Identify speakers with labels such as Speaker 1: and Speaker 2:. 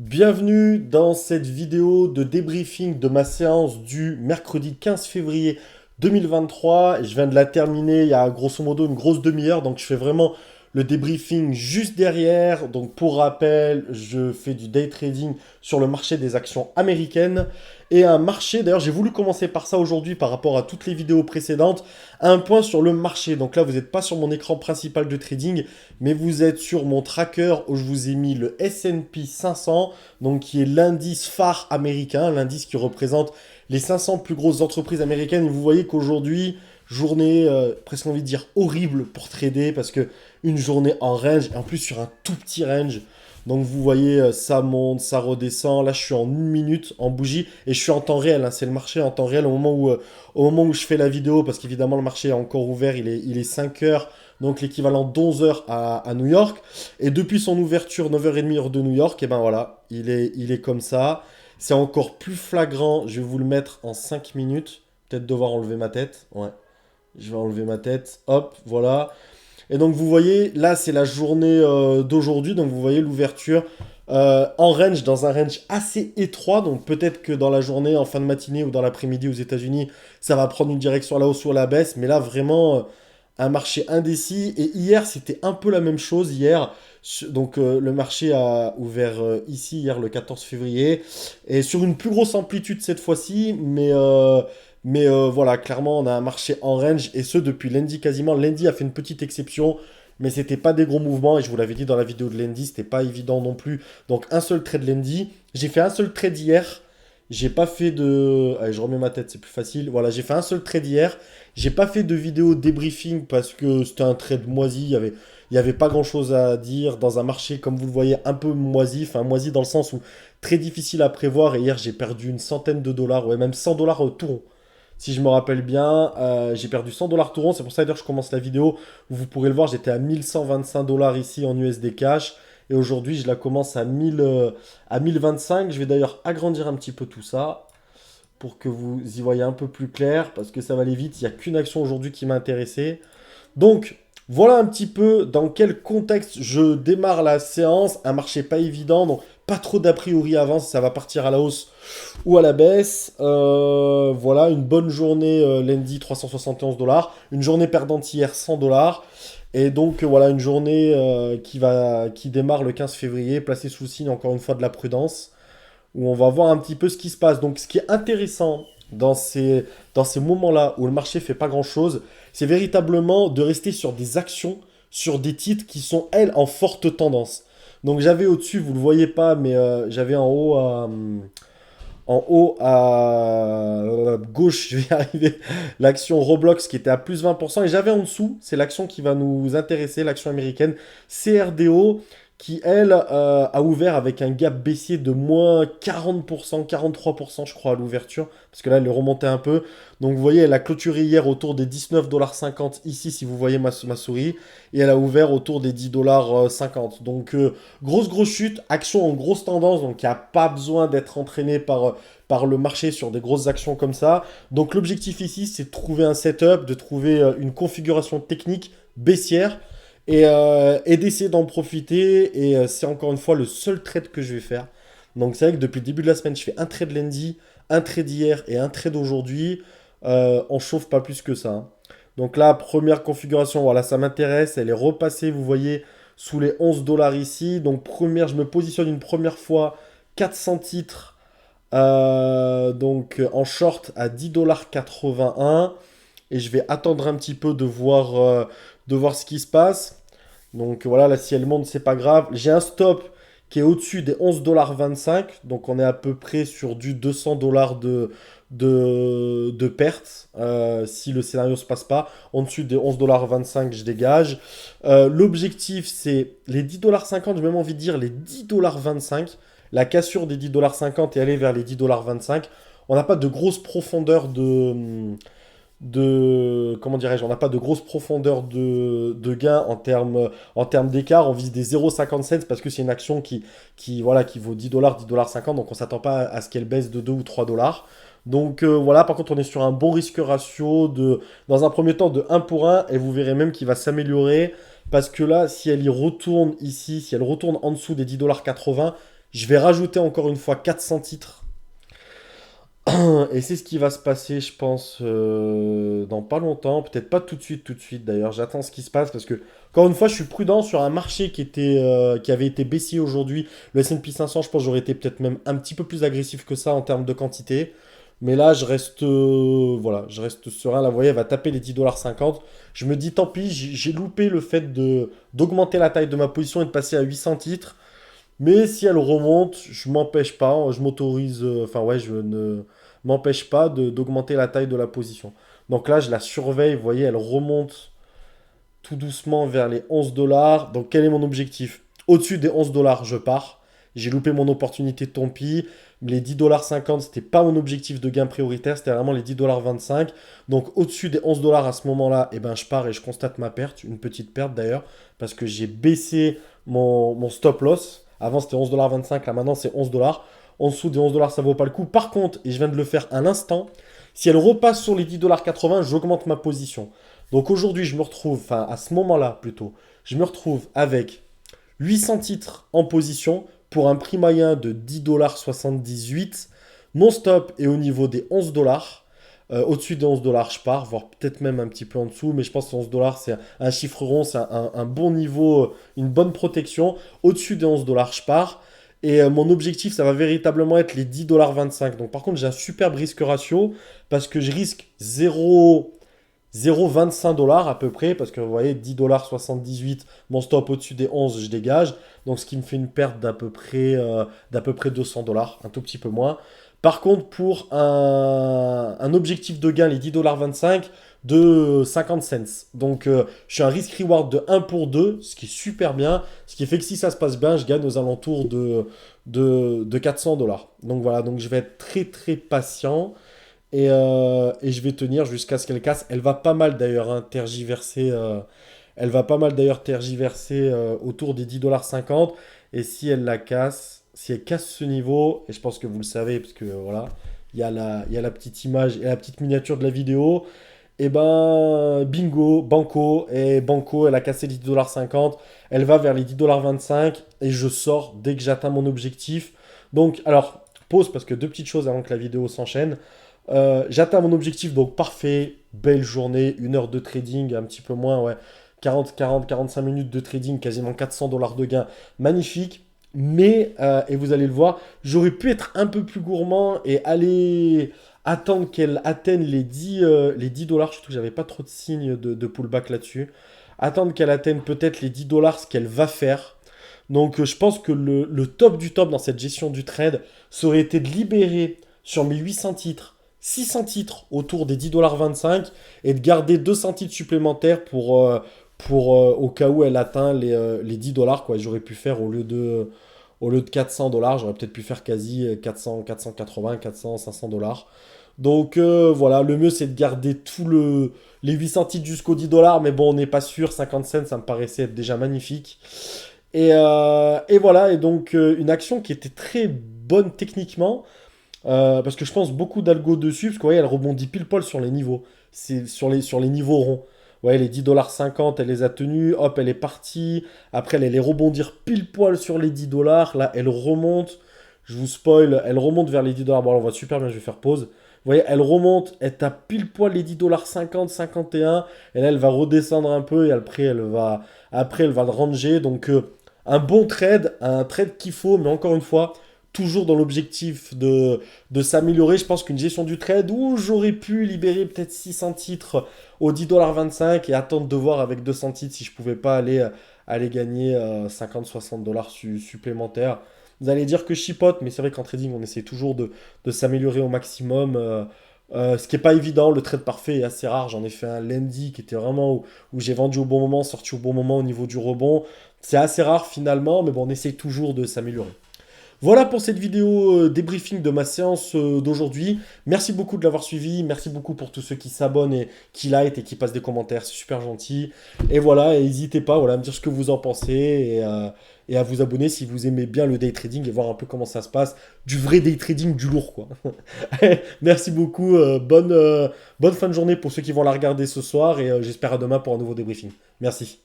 Speaker 1: Bienvenue dans cette vidéo de débriefing de ma séance du mercredi 15 février 2023. Je viens de la terminer il y a grosso modo une grosse demi-heure, donc je fais vraiment le débriefing juste derrière. Donc pour rappel, je fais du day trading sur le marché des actions américaines. Et un marché, d'ailleurs j'ai voulu commencer par ça aujourd'hui par rapport à toutes les vidéos précédentes, un point sur le marché. Donc là vous n'êtes pas sur mon écran principal de trading, mais vous êtes sur mon tracker où je vous ai mis le S&P 500, donc qui est l'indice phare américain, l'indice qui représente les 500 plus grosses entreprises américaines. Et vous voyez qu'aujourd'hui, journée presque envie de dire horrible pour trader, parce que une journée en range, et en plus sur un tout petit range. Donc vous voyez, ça monte, ça redescend. Là, je suis en une minute en bougie et je suis en temps réel, hein. C'est le marché en temps réel au moment où je fais la vidéo, parce qu'évidemment, le marché est encore ouvert. Il est 5 heures, donc l'équivalent d'11 heures à New York. Et depuis son ouverture, 9h30 heure de New York, et ben voilà, il est comme ça. C'est encore plus flagrant. Je vais vous le mettre en 5 minutes. Peut-être devoir enlever ma tête. Ouais, je vais enlever ma tête. Hop, voilà. Et donc vous voyez, là c'est la journée d'aujourd'hui, donc vous voyez l'ouverture en range, dans un range assez étroit, donc peut-être que dans la journée, en fin de matinée ou dans l'après-midi aux États-Unis, ça va prendre une direction à la hausse ou à la baisse, mais là vraiment un marché indécis. Et hier c'était un peu la même chose, hier, donc le marché a ouvert ici hier le 14 février, et sur une plus grosse amplitude cette fois-ci, mais voilà, clairement, on a un marché en range, et ce depuis lundi quasiment. Lundi a fait une petite exception, mais c'était pas des gros mouvements, et je vous l'avais dit dans la vidéo de lundi, c'était pas évident non plus. Donc un seul trade lundi. J'ai fait un seul trade hier. J'ai pas fait de... Allez, je remets ma tête, c'est plus facile. Voilà, j'ai fait un seul trade hier. J'ai pas fait de vidéo débriefing parce que c'était un trade moisi. Il y avait pas grand-chose à dire dans un marché, comme vous le voyez, un peu moisi. Enfin, moisi dans le sens où très difficile à prévoir. Et hier, j'ai perdu une centaine de dollars, ouais, même 100 dollars tout rond. Si je me rappelle bien, j'ai perdu 100 dollars tout rond. C'est pour ça d'ailleurs que je commence la vidéo où vous pourrez le voir. J'étais à 1125 dollars ici en USD cash. Et aujourd'hui, je la commence à 1025. Je vais d'ailleurs agrandir un petit peu tout ça pour que vous y voyez un peu plus clair, parce que ça va aller vite. Il n'y a qu'une action aujourd'hui qui m'a intéressé. Donc, voilà un petit peu dans quel contexte je démarre la séance. Un marché pas évident, donc pas trop d'a priori avant si ça va partir à la hausse ou à la baisse. Voilà, une bonne journée lundi, 371 dollars. Une journée perdante hier, 100 dollars. Et donc voilà, une journée qui démarre le 15 février, placée sous le signe encore une fois de la prudence, où on va voir un petit peu ce qui se passe. Donc ce qui est intéressant dans ces moments-là où le marché fait pas grand-chose, c'est véritablement de rester sur des actions, sur des titres qui sont, elles, en forte tendance. Donc j'avais au-dessus, vous le voyez pas, mais j'avais en haut à gauche, je vais y arriver, l'action Roblox qui était à plus 20%. Et j'avais en dessous, c'est l'action qui va nous intéresser, l'action américaine, CRDO, qui elle a ouvert avec un gap baissier de moins 40%, 43% je crois à l'ouverture, parce que là elle est remontée un peu. Donc vous voyez, elle a clôturé hier autour des 19,50$ ici, si vous voyez ma souris, et elle a ouvert autour des 10,50$. Donc grosse chute, action en grosse tendance, donc il n'y a pas besoin d'être entraîné par le marché sur des grosses actions comme ça. Donc l'objectif ici, c'est de trouver un setup, de trouver une configuration technique baissière, et d'essayer d'en profiter. Et c'est encore une fois le seul trade que je vais faire. Donc c'est vrai que depuis le début de la semaine, je fais un trade lundi, un trade hier et un trade aujourd'hui. On chauffe pas plus que ça, hein. Donc là, première configuration, voilà, ça m'intéresse. Elle est repassée, vous voyez, sous les 11 dollars ici. Donc première, je me positionne une première fois 400 titres. Donc en short à 10,81 $. Et je vais attendre un petit peu de voir ce qui se passe. Donc voilà, là, si elle monte, c'est pas grave. J'ai un stop qui est au-dessus des 11,25 $. Donc on est à peu près sur du 200 dollars de perte. Si le scénario se passe pas. En dessus des 11,25 $, je dégage. L'objectif, c'est les 10,50 $. J'ai même envie de dire les 10,25 $. La cassure des 10,50 $ et aller vers les 10,25 $. On n'a pas de grosse profondeur comment dirais-je, on n'a pas de grosse profondeur de gain en termes d'écart. On vise des 0,50 cents parce que c'est une action voilà, qui vaut 10 dollars, 10,50 $. Donc on ne s'attend pas à ce qu'elle baisse de 2 ou 3 dollars. Donc voilà, par contre on est sur un bon risque ratio dans un premier temps de 1 pour 1, et vous verrez même qu'il va s'améliorer, parce que là, si elle y retourne ici, si elle retourne en dessous des 10,80 $, Je vais rajouter encore une fois 400 titres. Et c'est ce qui va se passer, je pense, dans pas longtemps. Peut-être pas tout de suite d'ailleurs. J'attends ce qui se passe parce que, encore une fois, je suis prudent sur un marché qui avait été baissier aujourd'hui. Le S&P 500, je pense que j'aurais été peut-être même un petit peu plus agressif que ça en termes de quantité. Mais là, voilà, je reste serein. Là, vous voyez, elle va taper les 10,50 $. Je me dis, tant pis, j'ai loupé le fait d'augmenter la taille de ma position et de passer à 800 titres. Mais si elle remonte, je m'empêche pas, je m'autorise, enfin ouais, je ne m'empêche pas d'augmenter la taille de la position. Donc là, je la surveille, vous voyez, elle remonte tout doucement vers les 11 dollars. Donc quel est mon objectif? Au-dessus des 11 dollars, je pars. J'ai loupé mon opportunité, tant pis. Les 10,50 $, c'était pas mon objectif de gain prioritaire, c'était vraiment les 10,25 $. Donc au-dessus des 11 dollars à ce moment-là, eh ben, je pars et je constate ma perte, une petite perte d'ailleurs, parce que j'ai baissé mon stop loss. Avant c'était 11,25 $, là maintenant c'est 11 dollars. En dessous des 11 dollars, ça vaut pas le coup. Par contre, et je viens de le faire à l'instant, si elle repasse sur les 10,80 $, j'augmente ma position. Donc aujourd'hui, je me retrouve, enfin à ce moment-là plutôt, je me retrouve avec 800 titres en position pour un prix moyen de 10,78 $. Mon stop est au niveau des 11 dollars. Au-dessus des 11 dollars, je pars, voire peut-être même un petit peu en dessous, mais je pense que 11 dollars, c'est un chiffre rond, c'est un bon niveau, une bonne protection. Au-dessus des 11 dollars, je pars. Et mon objectif, ça va véritablement être les 10,25 $. Donc par contre, j'ai un superbe risque ratio parce que je risque 0,25 dollars à peu près, parce que vous voyez, 10,78 $, mon stop au-dessus des 11, je dégage. Donc ce qui me fait une perte d'à peu près 200 dollars, un tout petit peu moins. Par contre, pour un objectif de gain, les 10,25 $, de 50 cents. Donc je suis un risk-reward de 1 pour 2, ce qui est super bien. Ce qui fait que si ça se passe bien, je gagne aux alentours de 400 dollars. Donc voilà, donc je vais être très très patient. Et je vais tenir jusqu'à ce qu'elle casse. Elle va pas mal d'ailleurs tergiverser. Elle va pas mal d'ailleurs tergiverser autour des 10,50 $. Et si elle la casse, si elle casse ce niveau, et je pense que vous le savez, parce que voilà, il y a la petite image et la petite miniature de la vidéo. Et ben, bingo, banco. Et banco, elle a cassé les 10,50 $. Elle va vers les 10,25 $. Et je sors dès que j'atteins mon objectif. Donc, alors, pause parce que deux petites choses avant que la vidéo s'enchaîne. J'atteins mon objectif, donc parfait, belle journée, 1 heure de trading, un petit peu moins, ouais, 45 minutes de trading, quasiment 400 dollars de gain, magnifique. Mais, et vous allez le voir, j'aurais pu être un peu plus gourmand et aller attendre qu'elle atteigne les 10 dollars, surtout que j'avais pas trop de signes de pullback là-dessus. Attendre qu'elle atteigne peut-être les 10 dollars, ce qu'elle va faire. Donc je pense que le top du top dans cette gestion du trade, ça aurait été de libérer sur mes 800 titres 600 titres autour des 10,25 $ et de garder 200 titres supplémentaires pour au cas où elle atteint les 10 dollars, quoi. J'aurais pu faire au lieu de 400 dollars, j'aurais peut-être pu faire quasi 400, 480, 400, 500 dollars. Donc voilà, le mieux c'est de garder les 800 titres jusqu'aux 10 dollars, mais bon, on n'est pas sûr, 50 cents, ça me paraissait être déjà magnifique. Et voilà, et donc une action qui était très bonne techniquement, parce que je pense beaucoup d'algo dessus, parce que vous voyez, elle rebondit pile poil sur les niveaux. C'est sur les niveaux ronds. Ouais, les 10,50 $, elle les a tenus, hop, elle est partie. Après, elle allait rebondir pile poil sur les 10 dollars. Là, elle remonte. Je vous spoil, elle remonte vers les 10 dollars. Bon, là, on voit super bien, je vais faire pause. Vous voyez, elle remonte, elle tape pile poil les 10,50 $, 51. Et là, elle va redescendre un peu et après, elle va le ranger. Donc, un bon trade, un trade qu'il faut, mais encore une fois, toujours dans l'objectif de s'améliorer. Je pense qu'une gestion du trade où j'aurais pu libérer peut-être 600 titres aux 10,25 $ et attendre de voir avec 200 titres si je pouvais pas aller gagner 50-60 dollars supplémentaires. Vous allez dire que je chipote, mais c'est vrai qu'en trading, on essaie toujours de s'améliorer au maximum. Ce qui n'est pas évident, le trade parfait est assez rare. J'en ai fait un lundi qui était vraiment où j'ai vendu au bon moment, sorti au bon moment au niveau du rebond. C'est assez rare finalement, mais bon, on essaie toujours de s'améliorer. Voilà pour cette vidéo débriefing de ma séance d'aujourd'hui. Merci beaucoup de l'avoir suivi. Merci beaucoup pour tous ceux qui s'abonnent et qui like et qui passent des commentaires. C'est super gentil. Et voilà, n'hésitez pas voilà, à me dire ce que vous en pensez et à vous abonner si vous aimez bien le day trading et voir un peu comment ça se passe. Du vrai day trading, du lourd quoi. Merci beaucoup. Bonne fin de journée pour ceux qui vont la regarder ce soir et j'espère à demain pour un nouveau débriefing. Merci.